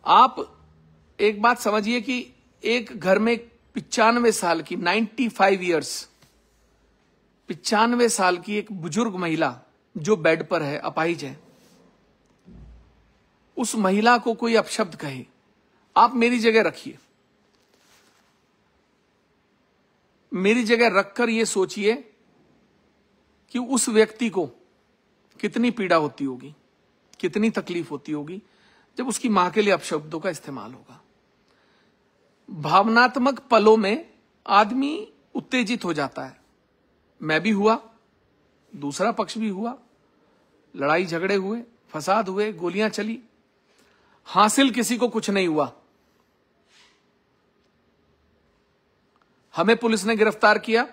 आप एक बात समझिए कि एक घर में 95 साल की 95 ईयर्स 95 साल की एक बुजुर्ग महिला जो बेड पर है, अपाहिज है, उस महिला को कोई अपशब्द कहे, आप मेरी जगह रखिए, मेरी जगह रखकर यह सोचिए कि उस व्यक्ति को कितनी पीड़ा होती होगी, कितनी तकलीफ होती होगी जब उसकी मां के लिए अपशब्दों का इस्तेमाल होगा। भावनात्मक पलों में आदमी उत्तेजित हो जाता है। मैं भी हुआ, दूसरा पक्ष भी हुआ, लड़ाई झगड़े हुए, फसाद हुए, गोलियां चली, हासिल किसी को कुछ नहीं हुआ। हमें पुलिस ने गिरफ्तार किया,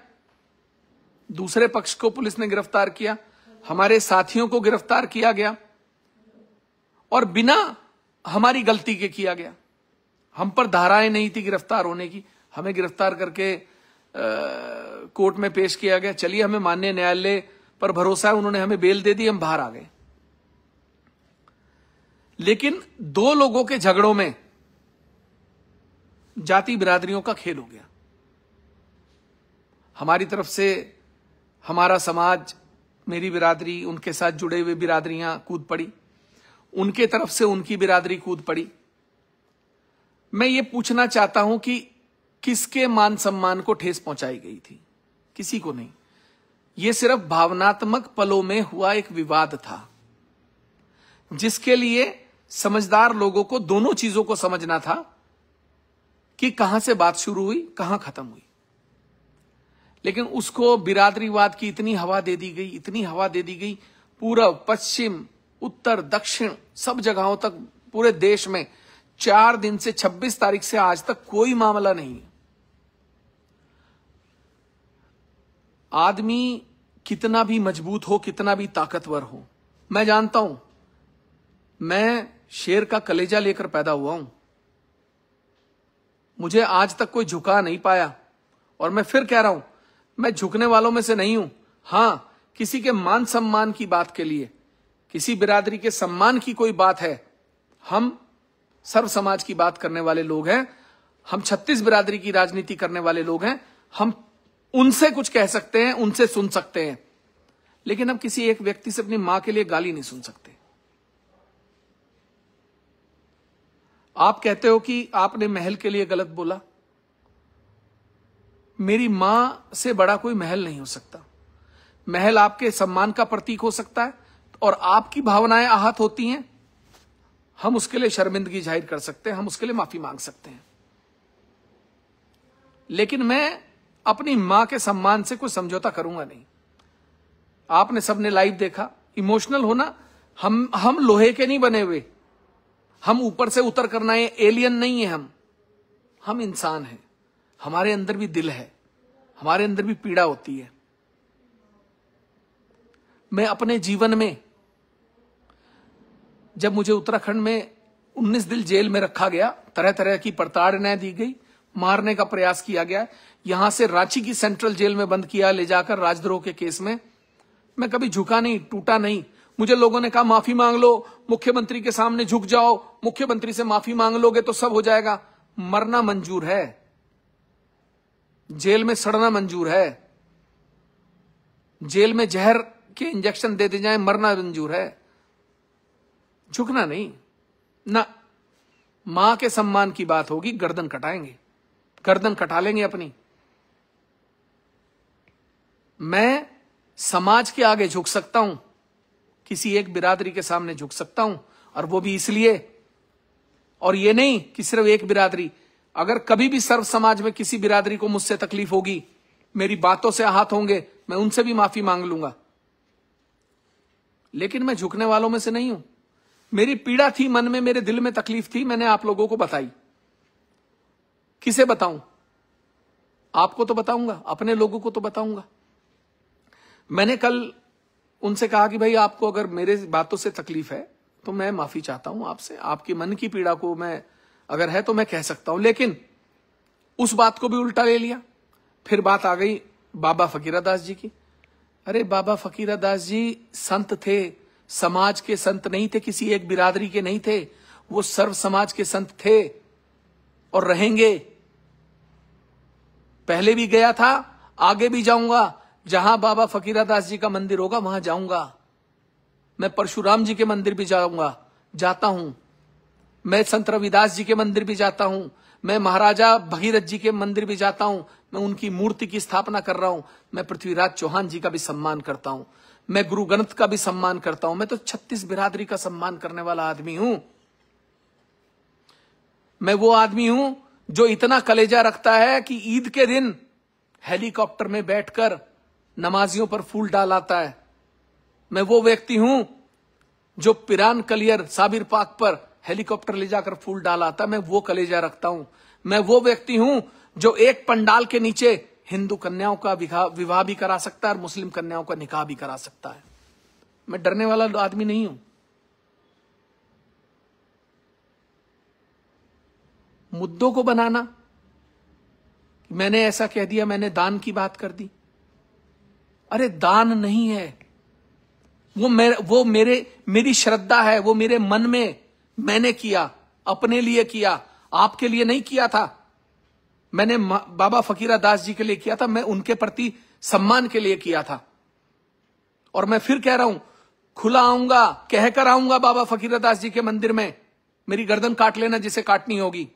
दूसरे पक्ष को पुलिस ने गिरफ्तार किया, हमारे साथियों को गिरफ्तार किया गया और बिना हमारी गलती के किया गया। हम पर धाराएं नहीं थी गिरफ्तार होने की, हमें गिरफ्तार करके कोर्ट में पेश किया गया। चलिए, हमें माननीय न्यायालय पर भरोसा है, उन्होंने हमें बेल दे दी, हम बाहर आ गए। लेकिन दो लोगों के झगड़ों में जाति बिरादरियों का खेल हो गया। हमारी तरफ से हमारा समाज, मेरी बिरादरी, उनके साथ जुड़े हुए बिरादरियां कूद पड़ी, उनके तरफ से उनकी बिरादरी कूद पड़ी। मैं ये पूछना चाहता हूं कि किसके मान सम्मान को ठेस पहुंचाई गई थी? किसी को नहीं। यह सिर्फ भावनात्मक पलों में हुआ एक विवाद था, जिसके लिए समझदार लोगों को दोनों चीजों को समझना था कि कहां से बात शुरू हुई, कहां खत्म हुई। लेकिन उसको बिरादरीवाद की इतनी हवा दे दी गई, इतनी हवा दे दी गई, पूर्व, पश्चिम, उत्तर, दक्षिण, सब जगहों तक, पूरे देश में 4 दिन से 26 तारीख से आज तक कोई मामला नहीं है। आदमी कितना भी मजबूत हो, कितना भी ताकतवर हो, मैं जानता हूं, मैं शेर का कलेजा लेकर पैदा हुआ हूं, मुझे आज तक कोई झुका नहीं पाया। और मैं फिर कह रहा हूं, मैं झुकने वालों में से नहीं हूं। हां, किसी के मान सम्मान की बात के लिए, किसी बिरादरी के सम्मान की कोई बात है, हम सर्व समाज की बात करने वाले लोग हैं, हम 36 बिरादरी की राजनीति करने वाले लोग हैं, हम उनसे कुछ कह सकते हैं, उनसे सुन सकते हैं, लेकिन हम किसी एक व्यक्ति से अपनी मां के लिए गाली नहीं सुन सकते। आप कहते हो कि आपने महल के लिए गलत बोला, मेरी मां से बड़ा कोई महल नहीं हो सकता। महल आपके सम्मान का प्रतीक हो सकता है और आपकी भावनाएं आहत होती हैं, हम उसके लिए शर्मिंदगी जाहिर कर सकते हैं, हम उसके लिए माफी मांग सकते हैं। लेकिन मैं अपनी मां के सम्मान से कोई समझौता करूंगा नहीं। आपने सबने लाइव देखा, इमोशनल होना, हम लोहे के नहीं बने हुए, हम ऊपर से उतर करना है, एलियन नहीं है हम इंसान हैं, हमारे अंदर भी दिल है, हमारे अंदर भी पीड़ा होती है। मैं अपने जीवन में, जब मुझे उत्तराखंड में 19 दिन जेल में रखा गया, तरह तरह की प्रताड़नाएं दी गई, मारने का प्रयास किया गया, यहां से रांची की सेंट्रल जेल में बंद किया ले जाकर राजद्रोह के केस में, मैं कभी झुका नहीं, टूटा नहीं। मुझे लोगों ने कहा माफी मांग लो, मुख्यमंत्री के सामने झुक जाओ, मुख्यमंत्री से माफी मांग लोगे तो सब हो जाएगा। मरना मंजूर है, जेल में सड़ना मंजूर है, जेल में जहर के इंजेक्शन दे जाए, मरना मंजूर है, झुकना नहीं ना। मां के सम्मान की बात होगी, गर्दन कटाएंगे, गर्दन कटा लेंगे अपनी। मैं समाज के आगे झुक सकता हूं, किसी एक बिरादरी के सामने झुक सकता हूं, और वो भी इसलिए, और ये नहीं कि सिर्फ एक बिरादरी, अगर कभी भी सर्व समाज में किसी बिरादरी को मुझसे तकलीफ होगी, मेरी बातों से आहत होंगे, मैं उनसे भी माफी मांग लूंगा। लेकिन मैं झुकने वालों में से नहीं हूं। मेरी पीड़ा थी मन में, मेरे दिल में तकलीफ थी, मैंने आप लोगों को बताई। किसे बताऊं? आपको तो बताऊंगा, अपने लोगों को तो बताऊंगा। मैंने कल उनसे कहा कि भाई आपको अगर मेरे बातों से तकलीफ है तो मैं माफी चाहता हूं आपसे, आपकी मन की पीड़ा को मैं अगर है तो मैं कह सकता हूं। लेकिन उस बात को भी उल्टा ले लिया। फिर बात आ गई बाबा फकीरदास जी की। अरे बाबा फकीरदास जी संत थे, समाज के संत नहीं थे, किसी एक बिरादरी के नहीं थे, वो सर्व समाज के संत थे और रहेंगे। पहले भी गया था, आगे भी जाऊंगा। जहां बाबा फकीरदास जी का मंदिर होगा वहां जाऊंगा। मैं परशुराम जी के मंदिर भी जाऊंगा, जाता हूं। मैं संत रविदास जी के मंदिर भी जाता हूं। मैं महाराजा भगीरथ जी के मंदिर भी जाता हूं। मैं उनकी मूर्ति की स्थापना कर रहा हूं। मैं पृथ्वीराज चौहान जी का भी सम्मान करता हूं। मैं गुरु ग्रंथ का भी सम्मान करता हूं। मैं तो 36 बिरादरी का सम्मान करने वाला आदमी हूं। मैं वो आदमी हूं जो इतना कलेजा रखता है कि ईद के दिन हेलीकॉप्टर में बैठकर नमाजियों पर फूल डालाता है। मैं वो व्यक्ति हूं जो पिरान कलियर साबिर पाक पर हेलीकॉप्टर ले जाकर फूल डालाता। मैं वो कलेजा रखता हूं। मैं वो व्यक्ति हूं जो एक पंडाल के नीचे हिंदू कन्याओं का विवाह भी करा सकता है और मुस्लिम कन्याओं का निकाह भी करा सकता है। मैं डरने वाला आदमी नहीं हूं। मुद्दों को बनाना, मैंने ऐसा कह दिया, मैंने दान की बात कर दी। अरे दान नहीं है वो मेरी श्रद्धा है। वो मेरे मन में मैंने किया, अपने लिए किया, आपके लिए नहीं किया था। मैंने बाबा फकीरदास जी के लिए किया था। मैं उनके प्रति सम्मान के लिए किया था। और मैं फिर कह रहा हूं, खुला आऊंगा, कहकर आऊंगा बाबा फकीरदास जी के मंदिर में। मेरी गर्दन काट लेना जिसे काटनी होगी।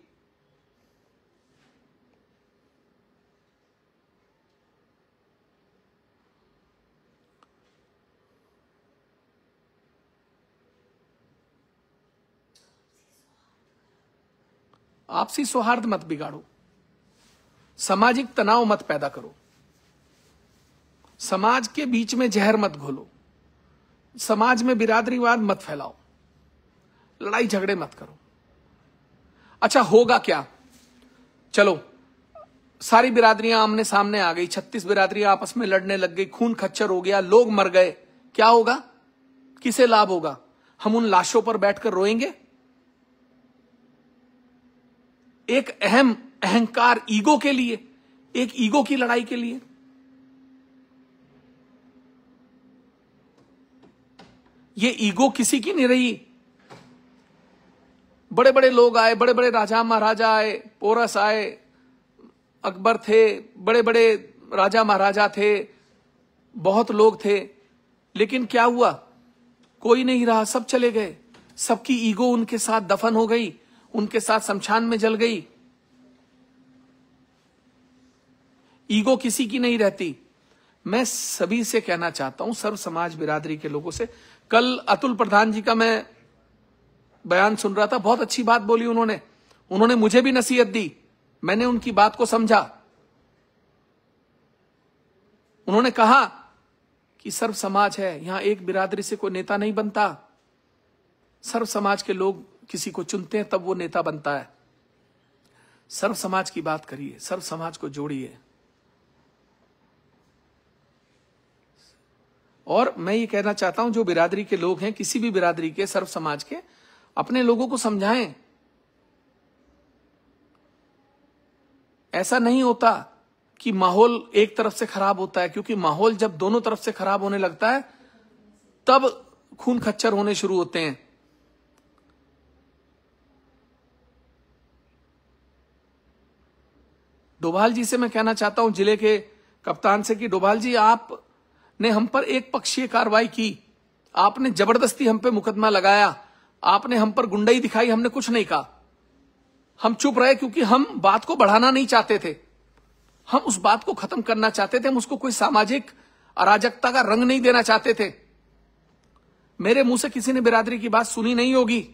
आपसी सौहार्द मत बिगाड़ो, सामाजिक तनाव मत पैदा करो, समाज के बीच में जहर मत घोलो, समाज में बिरादरीवाद मत फैलाओ, लड़ाई झगड़े मत करो। अच्छा होगा क्या? चलो सारी बिरादरियां आमने सामने आ गई, 36 बिरादरियां आपस में लड़ने लग गई, खून खच्चर हो गया, लोग मर गए। क्या होगा? किसे लाभ होगा? हम उन लाशों पर बैठकर रोएंगे? एक अहंकार ईगो के लिए, एक ईगो की लड़ाई के लिए। ये ईगो किसी की नहीं रही। बड़े बड़े लोग आए, बड़े बड़े राजा महाराजा आए, पोरस आए, अकबर थे, बड़े बड़े राजा महाराजा थे, बहुत लोग थे। लेकिन क्या हुआ? कोई नहीं रहा, सब चले गए। सबकी ईगो उनके साथ दफन हो गई, उनके साथ शमशान में जल गई। ईगो किसी की नहीं रहती। मैं सभी से कहना चाहता हूं, सर्व समाज बिरादरी के लोगों से। कल अतुल प्रधान जी का मैं बयान सुन रहा था, बहुत अच्छी बात बोली उन्होंने मुझे भी नसीहत दी, मैंने उनकी बात को समझा। उन्होंने कहा कि सर्व समाज है, यहां एक बिरादरी से कोई नेता नहीं बनता। सर्व समाज के लोग किसी को चुनते हैं तब वो नेता बनता है। सर्व समाज की बात करिए, सर्व समाज को जोड़िए। और मैं ये कहना चाहता हूं, जो बिरादरी के लोग हैं, किसी भी बिरादरी के, सर्व समाज के, अपने लोगों को समझाएं। ऐसा नहीं होता कि माहौल एक तरफ से खराब होता है, क्योंकि माहौल जब दोनों तरफ से खराब होने लगता है तब खून खच्चर होने शुरू होते हैं। डोभाल जी से मैं कहना चाहता हूं, जिले के कप्तान से, कि डोभाल जी आपने हम पर एक पक्षीय कार्रवाई की, आपने जबरदस्ती हम पे मुकदमा लगाया, आपने हम पर गुंडाई दिखाई, हमने कुछ नहीं कहा। हम चुप रहे क्योंकि हम बात को बढ़ाना नहीं चाहते थे, हम उस बात को खत्म करना चाहते थे, हम उसको कोई सामाजिक अराजकता का रंग नहीं देना चाहते थे। मेरे मुंह से किसी ने बिरादरी की बात सुनी नहीं होगी,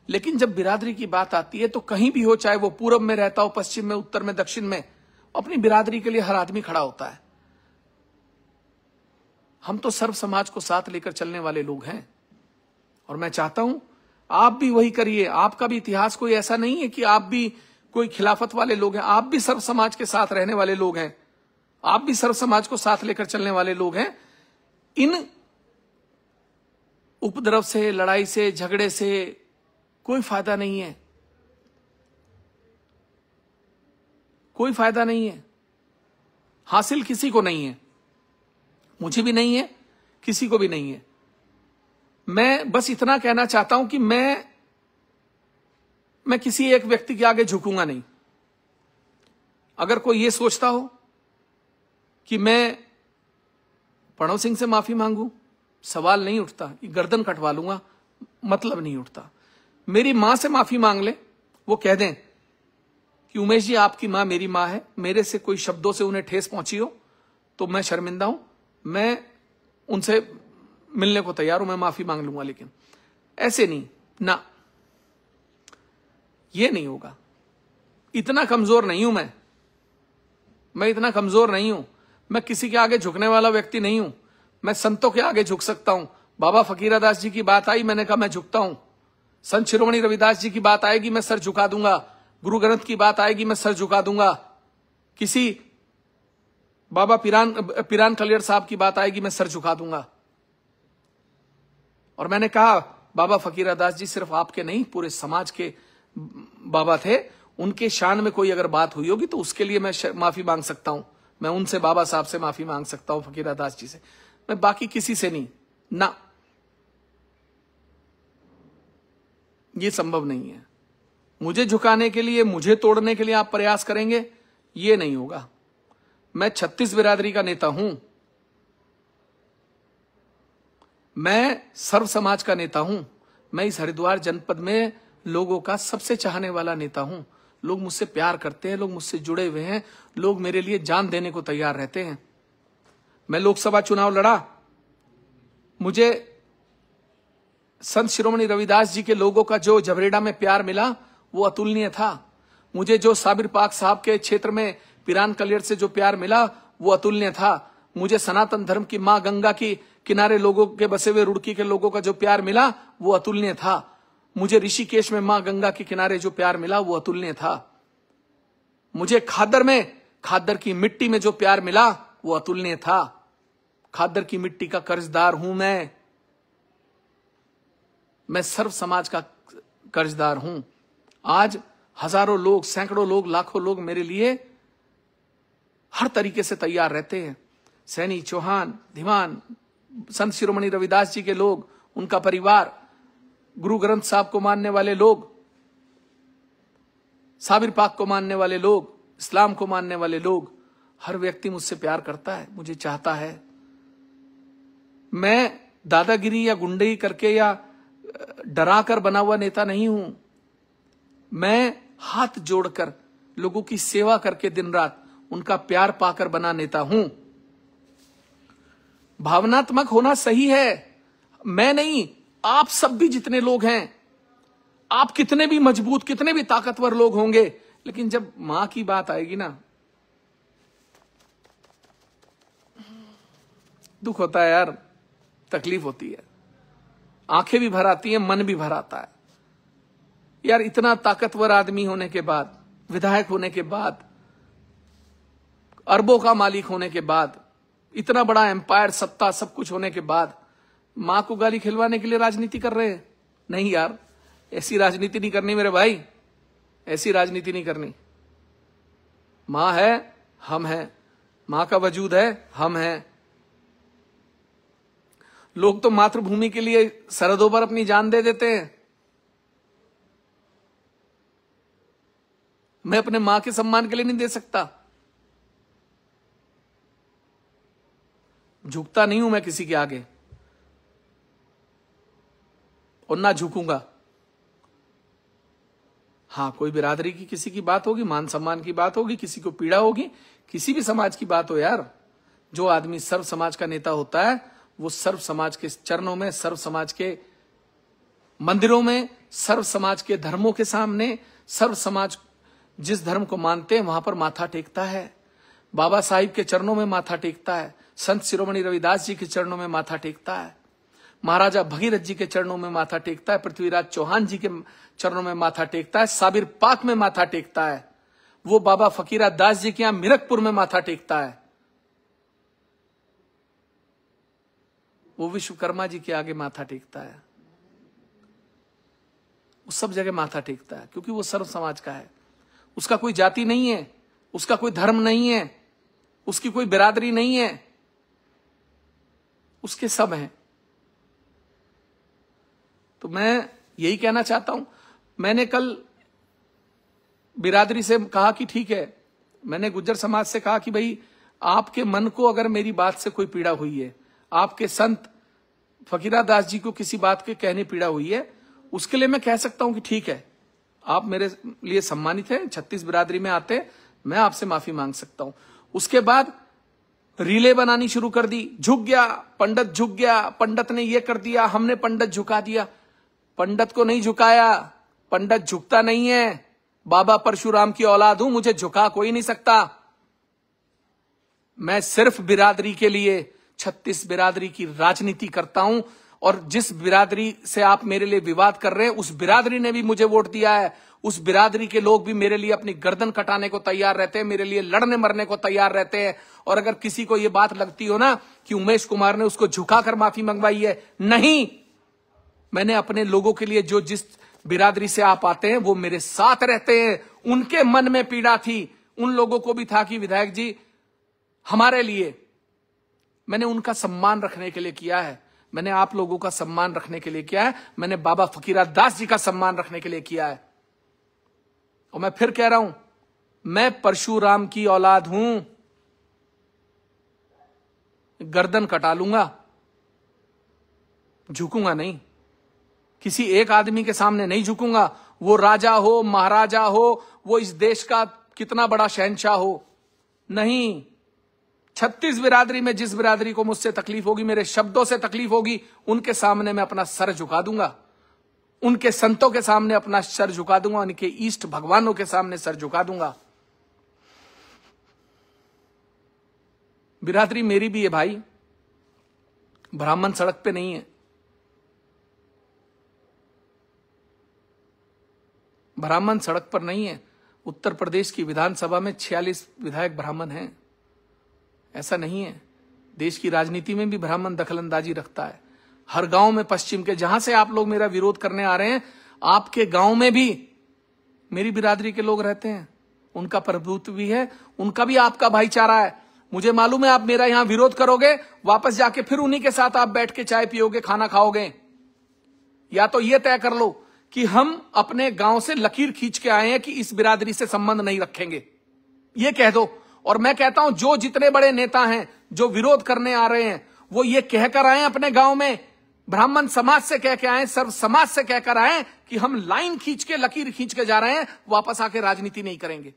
लेकिन जब बिरादरी की बात आती है तो कहीं भी हो, चाहे वो पूरब में रहता हो, पश्चिम में, उत्तर में, दक्षिण में, अपनी बिरादरी के लिए हर आदमी खड़ा होता है। हम तो सर्व समाज को साथ लेकर चलने वाले लोग हैं, और मैं चाहता हूं आप भी वही करिए। आपका भी इतिहास कोई ऐसा नहीं है कि आप भी कोई खिलाफत वाले लोग हैं, आप भी सर्व समाज के साथ रहने वाले लोग हैं, आप भी सर्व समाज को साथ लेकर चलने वाले लोग हैं। इन उपद्रव से, लड़ाई से, झगड़े से कोई फायदा नहीं है, कोई फायदा नहीं है, हासिल किसी को नहीं है, मुझे भी नहीं है, किसी को भी नहीं है। मैं बस इतना कहना चाहता हूं कि मैं मैं किसी एक व्यक्ति के आगे झुकूंगा नहीं। अगर कोई ये सोचता हो कि मैं प्रणव सिंह से माफी मांगू, सवाल नहीं उठता कि गर्दन कटवा लूंगा, मतलब नहीं उठता। मेरी मां से माफी मांग ले, वो कह दें कि उमेश जी आपकी मां मेरी मां है, मेरे से कोई शब्दों से उन्हें ठेस पहुंची हो तो मैं शर्मिंदा हूं, मैं उनसे मिलने को तैयार हूं, मैं माफी मांग लूंगा। लेकिन ऐसे नहीं ना, ये नहीं होगा। इतना कमजोर नहीं हूं मैं इतना कमजोर नहीं हूं। मैं किसी के आगे झुकने वाला व्यक्ति नहीं हूं। मैं संतों के आगे झुक सकता हूं। बाबा फकीरदास जी की बात आई, मैंने कहा मैं झुकता हूं। संत शिरोमणि रविदास जी की बात आएगी, मैं सर झुका दूंगा। गुरु ग्रंथ की बात आएगी, मैं सर झुका दूंगा। किसी बाबा पिरान कलियर साहब की बात आएगी, मैं सर झुका दूंगा। और मैंने कहा बाबा फकीरदास जी सिर्फ आपके नहीं, पूरे समाज के बाबा थे। उनके शान में कोई अगर बात हुई होगी तो उसके लिए मैं माफी मांग सकता हूं। मैं उनसे, बाबा साहब से माफी मांग सकता हूं, फकीरदास जी से। मैं बाकी किसी से नहीं ना, ये संभव नहीं है। मुझे झुकाने के लिए, मुझे तोड़ने के लिए आप प्रयास करेंगे, ये नहीं होगा। मैं 36 बिरादरी का नेता हूं। मैं सर्व समाज का नेता हूं। मैं इस हरिद्वार जनपद में लोगों का सबसे चाहने वाला नेता हूं। लोग मुझसे प्यार करते हैं, लोग मुझसे जुड़े हुए हैं, लोग मेरे लिए जान देने को तैयार रहते हैं। मैं लोकसभा चुनाव लड़ा, मुझे संत शिरोमणि रविदास जी के लोगों का जो झबरेड़ा में प्यार मिला वो अतुलनीय था। मुझे जो साबिर पाक साहब के क्षेत्र में पिरान कलियर से जो प्यार मिला वो अतुलनीय था। मुझे सनातन धर्म की मां गंगा की किनारे लोगों के बसे हुए रुड़की के लोगों का जो प्यार मिला वो अतुलनीय था। मुझे ऋषिकेश में मां गंगा के किनारे जो प्यार मिला वो अतुलनीय था। मुझे खादर की मिट्टी में जो प्यार मिला वो अतुलनीय था। खादर की मिट्टी का कर्जदार हूं मैं सर्व समाज का कर्जदार हूं। आज हजारों लोग, सैकड़ों लोग, लाखों लोग मेरे लिए हर तरीके से तैयार रहते हैं। सैनी, चौहान, धीमान, संत शिरोमणि रविदास जी के लोग, उनका परिवार, गुरु ग्रंथ साहब को मानने वाले लोग, साबिर पाक को मानने वाले लोग, इस्लाम को मानने वाले लोग, हर व्यक्ति मुझसे प्यार करता है, मुझे चाहता है। मैं दादागिरी या गुंडई करके या डराकर बना हुआ नेता नहीं हूं। मैं हाथ जोड़कर लोगों की सेवा करके दिन रात उनका प्यार पाकर बना नेता हूं। भावनात्मक होना सही है, मैं नहीं, आप सब भी जितने लोग हैं, आप कितने भी मजबूत, कितने भी ताकतवर लोग होंगे, लेकिन जब मां की बात आएगी ना, दुख होता है यार, तकलीफ होती है, आंखें भी भर आती हैं, मन भी भर आता है। यार इतना ताकतवर आदमी होने के बाद, विधायक होने के बाद, अरबों का मालिक होने के बाद, इतना बड़ा एम्पायर, सत्ता, सब कुछ होने के बाद मां को गाली खिलवाने के लिए राजनीति कर रहे हैं? नहीं यार, ऐसी राजनीति नहीं करनी मेरे भाई, ऐसी राजनीति नहीं करनी। मां है, हम हैं, मां का वजूद है, हम हैं। लोग तो मातृभूमि के लिए सरहदों पर अपनी जान दे देते हैं। मैं अपने मां के सम्मान के लिए नहीं दे सकता। झुकता नहीं हूं मैं किसी के आगे, और ना झुकूंगा। हां, कोई बिरादरी की किसी की बात होगी, मान सम्मान की बात होगी, किसी को पीड़ा होगी, किसी भी समाज की बात हो यार, जो आदमी सर्व समाज का नेता होता है वो सर्व समाज के चरणों में, सर्व समाज के मंदिरों में, सर्व समाज के धर्मों के सामने, सर्व समाज जिस धर्म को मानते हैं वहां पर माथा टेकता है। बाबा साहिब के चरणों में माथा टेकता है, संत शिरोमणि रविदास जी के चरणों में माथा टेकता है, महाराजा भगीरथ जी के चरणों में माथा टेकता है, पृथ्वीराज चौहान जी के चरणों में माथा टेकता है, साबिर पाक में माथा टेकता है, वो बाबा फकीरा दास जी के यहां मिरकपुर में माथा टेकता है, वो विश्वकर्मा जी के आगे माथा टेकता है, वो सब जगह माथा टेकता है, क्योंकि वो सर्व समाज का है। उसका कोई जाति नहीं है, उसका कोई धर्म नहीं है, उसकी कोई बिरादरी नहीं है, उसके सब हैं। तो मैं यही कहना चाहता हूं। मैंने कल बिरादरी से कहा कि ठीक है, मैंने गुज्जर समाज से कहा कि भाई आपके मन को अगर मेरी बात से कोई पीड़ा हुई है, आपके संत फकीरा दास जी को किसी बात के कहने पीड़ा हुई है, उसके लिए मैं कह सकता हूं कि ठीक है, आप मेरे लिए सम्मानित हैं, 36 बिरादरी में आते हैं, मैं आपसे माफी मांग सकता हूं। उसके बाद रीले बनानी शुरू कर दी, झुक गया पंडित, झुक गया पंडित ने ये कर दिया, हमने पंडित झुका दिया। पंडित को नहीं झुकाया, पंडित झुकता नहीं है। बाबा परशुराम की औलाद हूं, मुझे झुका कोई नहीं सकता। मैं सिर्फ बिरादरी के लिए 36 बिरादरी की राजनीति करता हूं, और जिस बिरादरी से आप मेरे लिए विवाद कर रहे हैं, उस बिरादरी ने भी मुझे वोट दिया है। उस बिरादरी के लोग भी मेरे लिए अपनी गर्दन कटाने को तैयार रहते हैं, मेरे लिए लड़ने मरने को तैयार रहते हैं। और अगर किसी को यह बात लगती हो ना कि उमेश कुमार ने उसको झुकाकर माफी मंगवाई है, नहीं, मैंने अपने लोगों के लिए, जो जिस बिरादरी से आप आते हैं वो मेरे साथ रहते हैं, उनके मन में पीड़ा थी, उन लोगों को भी था कि विधायक जी हमारे लिए, मैंने उनका सम्मान रखने के लिए किया है, मैंने आप लोगों का सम्मान रखने के लिए किया है, मैंने बाबा फकीरा दास जी का सम्मान रखने के लिए किया है। और मैं फिर कह रहा हूं, मैं परशुराम की औलाद हूं, गर्दन कटा लूंगा, झुकूंगा नहीं, किसी एक आदमी के सामने नहीं झुकूंगा, वो राजा हो, महाराजा हो, वो इस देश का कितना बड़ा शहंशाह हो, नहीं। 36 बिरादरी में जिस बिरादरी को मुझसे तकलीफ होगी, मेरे शब्दों से तकलीफ होगी, उनके सामने मैं अपना सर झुका दूंगा, उनके संतों के सामने अपना सर झुका दूंगा, उनके इष्ट भगवानों के सामने सर झुका दूंगा। बिरादरी मेरी भी है भाई, ब्राह्मण सड़क पे नहीं है, ब्राह्मण सड़क पर नहीं है। उत्तर प्रदेश की विधानसभा में 46 विधायक ब्राह्मण हैं, ऐसा नहीं है। देश की राजनीति में भी ब्राह्मण दखलंदाजी रखता है। हर गांव में, पश्चिम के जहां से आप लोग मेरा विरोध करने आ रहे हैं, आपके गांव में भी मेरी बिरादरी के लोग रहते हैं, उनका प्रभुत्व भी है, उनका भी आपका भाईचारा है। मुझे मालूम है आप मेरा यहां विरोध करोगे, वापस जाके फिर उन्हीं के साथ आप बैठ के चाय पियोगे, खाना खाओगे। या तो ये तय कर लो कि हम अपने गांव से लकीर खींच के आए हैं कि इस बिरादरी से संबंध नहीं रखेंगे, ये कह दो। और मैं कहता हूं, जो जितने बड़े नेता हैं जो विरोध करने आ रहे हैं, वो ये कहकर आए अपने गांव में, ब्राह्मण समाज से कह के आए, सर्व समाज से कहकर आए कि हम लाइन खींच के, लकीर खींच के जा रहे हैं, वापस आके राजनीति नहीं करेंगे।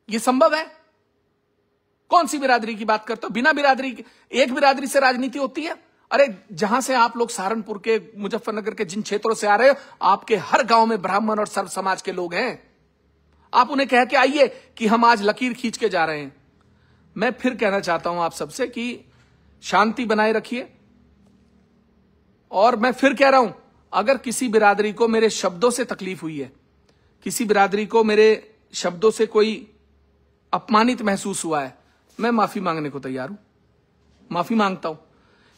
ये संभव है? कौन सी बिरादरी की बात करते हो? बिना बिरादरी के एक बिरादरी से राजनीति होती है? अरे जहां से आप लोग सहारनपुर के, मुजफ्फरनगर के जिन क्षेत्रों से आ रहे हो, आपके हर गांव में ब्राह्मण और सर्व समाज के लोग हैं। आप उन्हें कह के आइए कि हम आज लकीर खींच के जा रहे हैं। मैं फिर कहना चाहता हूं आप सबसे कि शांति बनाए रखिए। और मैं फिर कह रहा हूं, अगर किसी बिरादरी को मेरे शब्दों से तकलीफ हुई है, किसी बिरादरी को मेरे शब्दों से कोई अपमानित महसूस हुआ है, मैं माफी मांगने को तैयार हूं, माफी मांगता हूं।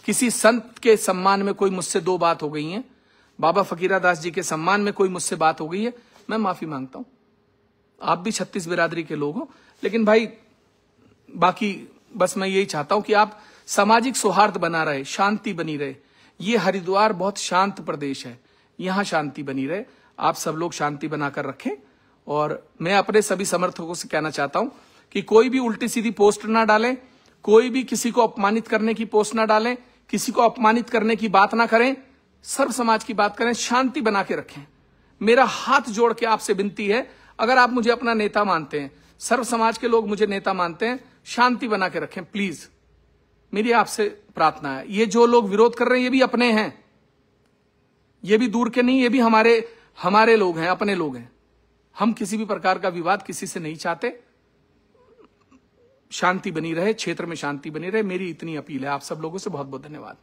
किसी संत के सम्मान में कोई मुझसे दो बात हो गई है, बाबा फकीरा दास जी के सम्मान में कोई मुझसे बात हो गई है, मैं माफी मांगता हूं। आप भी 36 बिरादरी के लोग हो, लेकिन भाई बाकी बस मैं यही चाहता हूं कि आप सामाजिक सौहार्द बना रहे, शांति बनी रहे। ये हरिद्वार बहुत शांत प्रदेश है, यहां शांति बनी रहे, आप सब लोग शांति बनाकर रखें। और मैं अपने सभी समर्थकों से कहना चाहता हूं कि कोई भी उल्टी सीधी पोस्ट ना डालें, कोई भी किसी को अपमानित करने की पोस्ट ना डालें, किसी को अपमानित करने की बात ना करें, सर्व समाज की बात करें, शांति बना के रखें। मेरा हाथ जोड़ के आपसे विनती है, अगर आप मुझे अपना नेता मानते हैं, सर्व समाज के लोग मुझे नेता मानते हैं, शांति बना के रखें प्लीज, मेरी आपसे प्रार्थना है। ये जो लोग विरोध कर रहे हैं, ये भी अपने हैं, ये भी दूर के नहीं, ये भी हमारे लोग हैं, अपने लोग हैं। हम किसी भी प्रकार का विवाद किसी से नहीं चाहते, शांति बनी रहे, क्षेत्र में शांति बनी रहे, मेरी इतनी अपील है। आप सब लोगों से बहुत बहुत धन्यवाद।